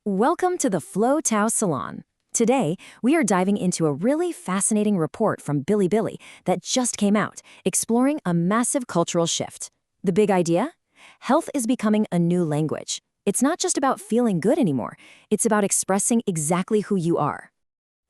Welcome to the Salon. Today, we are diving into a really fascinating report from Bilibili that just came out, exploring a massive cultural shift. The big idea? Health is becoming a new language. It's not just about feeling good anymore, it's about expressing exactly who you are.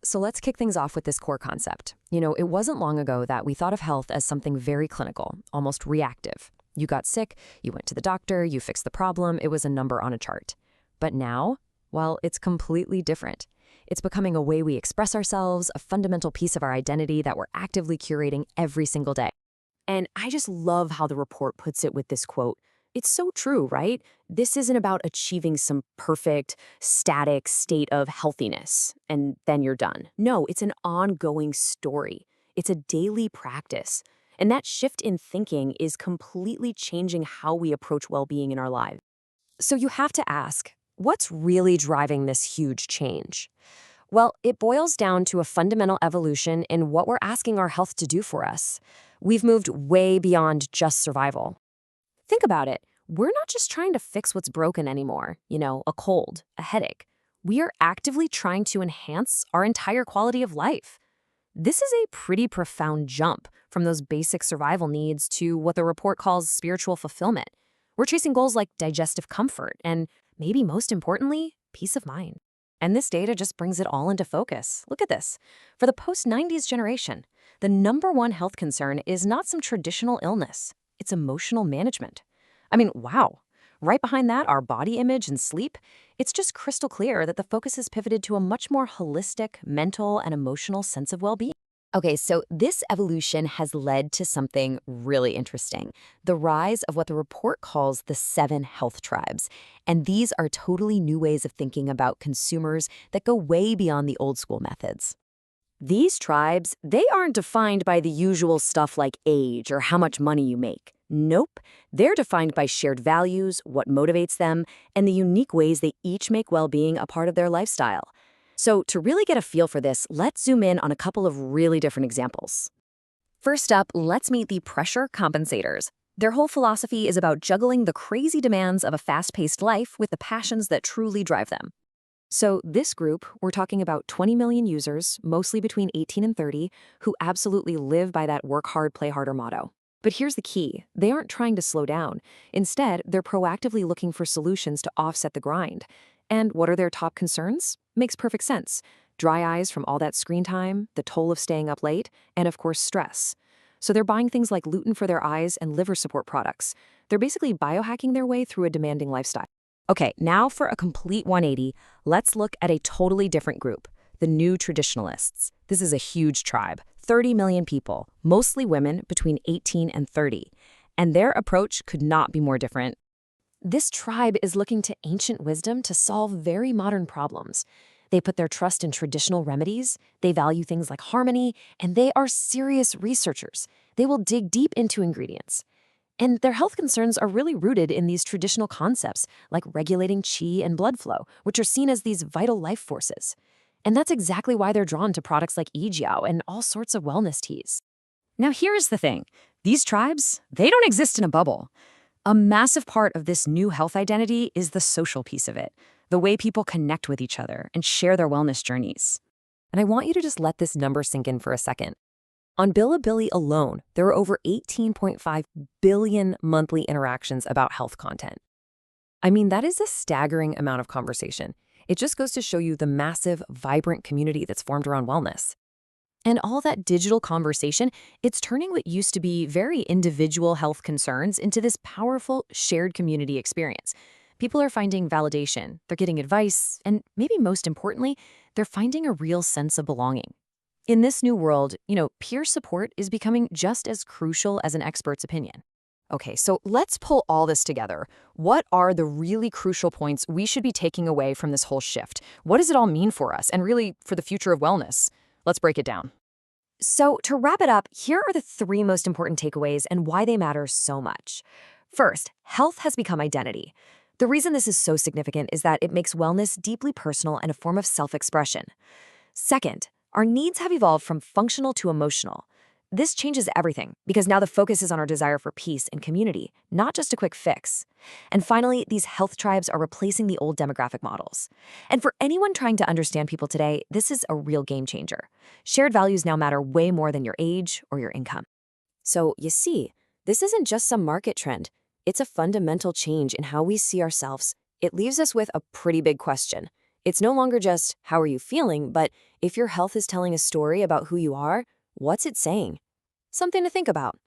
So let's kick things off with this core concept. It wasn't long ago that we thought of health as something very clinical, almost reactive. You got sick, you went to the doctor, you fixed the problem, it was a number on a chart. But now, well, it's completely different. It's becoming a way we express ourselves, a fundamental piece of our identity that we're actively curating every single day. And I just love how the report puts it with this quote. It's so true, right? This isn't about achieving some perfect, static state of healthiness and then you're done. No, it's an ongoing story. It's a daily practice. And that shift in thinking is completely changing how we approach well-being in our lives. So you have to ask, what's really driving this huge change? Well, it boils down to a fundamental evolution in what we're asking our health to do for us. We've moved way beyond just survival. Think about it. We're not just trying to fix what's broken anymore, a cold, a headache. We are actively trying to enhance our entire quality of life. This is a pretty profound jump from those basic survival needs to what the report calls spiritual fulfillment. We're chasing goals like digestive comfort and, maybe most importantly, peace of mind. And this data just brings it all into focus. Look at this. For the post-90s generation, the #1 health concern is not some traditional illness. It's emotional management. I mean, wow. Right behind that, our body image and sleep, it's just crystal clear that the focus has pivoted to a much more holistic, mental, and emotional sense of well-being. Okay, so this evolution has led to something really interesting, the rise of what the report calls the 7 health tribes. And these are totally new ways of thinking about consumers that go way beyond the old school methods. These tribes, they aren't defined by the usual stuff like age or how much money you make. Nope, they're defined by shared values, what motivates them, and the unique ways they each make well-being a part of their lifestyle. So to really get a feel for this, let's zoom in on a couple of really different examples. First up, let's meet the pressure compensators. Their whole philosophy is about juggling the crazy demands of a fast-paced life with the passions that truly drive them. So this group, we're talking about 20 million users, mostly between 18 and 30, who absolutely live by that work hard, play harder motto. But here's the key. They aren't trying to slow down. Instead, they're proactively looking for solutions to offset the grind. And what are their top concerns? Makes perfect sense. Dry eyes from all that screen time, the toll of staying up late, and of course, stress. So they're buying things like lutein for their eyes and liver support products. They're basically biohacking their way through a demanding lifestyle. Okay, now for a complete 180, let's look at a totally different group, the new traditionalists. This is a huge tribe, 30 million people, mostly women between 18 and 30. And their approach could not be more different. This tribe is looking to ancient wisdom to solve very modern problems. They put their trust in traditional remedies, they value things like harmony, and they are serious researchers. They will dig deep into ingredients. And their health concerns are really rooted in these traditional concepts, like regulating qi and blood flow, which are seen as these vital life forces. And that's exactly why they're drawn to products like Yijiao and all sorts of wellness teas. Now here's the thing. These tribes, they don't exist in a bubble. A massive part of this new health identity is the social piece of it, the way people connect with each other and share their wellness journeys. And I want you to just let this number sink in for a second. On Bilibili alone, there are over 18.5 billion monthly interactions about health content. I mean, that is a staggering amount of conversation. It just goes to show you the massive, vibrant community that's formed around wellness. And all that digital conversation, it's turning what used to be very individual health concerns into this powerful, shared community experience. People are finding validation, they're getting advice, and maybe most importantly, they're finding a real sense of belonging. In this new world, peer support is becoming just as crucial as an expert's opinion. Okay, so let's pull all this together. What are the really crucial points we should be taking away from this whole shift? What does it all mean for us and really for the future of wellness? Let's break it down. So to wrap it up, here are the 3 most important takeaways and why they matter so much. First, health has become identity. The reason this is so significant is that it makes wellness deeply personal and a form of self-expression. Second, our needs have evolved from functional to emotional. This changes everything because now the focus is on our desire for peace and community, not just a quick fix. And finally, these health tribes are replacing the old demographic models. And for anyone trying to understand people today, this is a real game changer. Shared values now matter way more than your age or your income. So, you see, this isn't just some market trend. It's a fundamental change in how we see ourselves. It leaves us with a pretty big question. It's no longer just, how are you feeling, but if your health is telling a story about who you are, what's it saying? Something to think about.